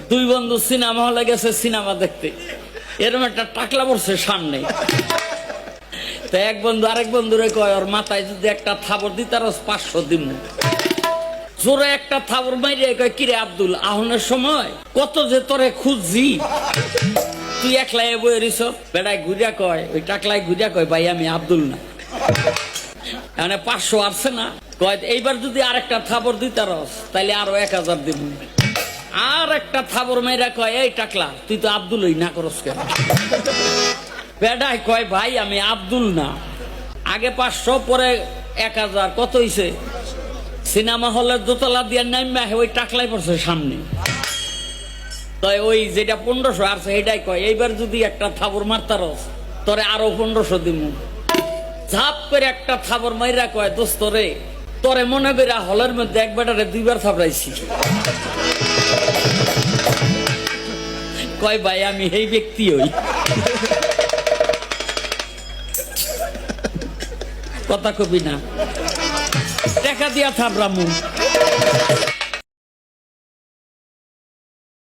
দুই বন্ধু সিনেমা হলে গেছে সিনেমা দেখতে, এরকম একটা টাকলা পড়ছে সামনে। তো এক বন্ধু আরেক বন্ধুরে কয়, ওর মাথায় যদি একটা থাবর দিই তার 500 দিন। জোরে একটা থাবর মাইরে কয়, কিরে আব্দুল, আহনের সময় কত যে তোরে খুঁজছি, তুই একলাই বয়ে রিস। বেড়ায় ঘুরিয়া কয়, ওই টাকলায় ঘুরিয়া কয়, ভাই আমি আব্দুল না, মানে 500 আসছে না। কয় এইবার যদি আরেকটা থাবর দিতে রস তাইলে আরো 1000 দিব। আর একটা থাবর মেয়েরা কয়, এই টাকলা তুই তো আব্দুলই না করস কেন? বেড়ায় কয়, ভাই আমি আব্দুল না, আগে 500 পরে 1000, কত হইছে? সিনেমা হলের দোতলা দিয়ে নামা ওই টাকলাই পড়ছে সামনে। তাই ওই যেটা 1500 আসছে এটাই কয়, এইবার যদি একটা থাবর মারতারস তোরে আরো 1500 দিব। ঝাপ করে একটা থাবর মাইরা কয়, দোস্ত রে, তোরে মনে করে হলের মধ্যে এক বেটারে 2 বার থাপড়াইছি। কয়, ভাই আমি এই ব্যক্তি হই। কথা কবি না, টাকা দিয়া থাপড়ামু।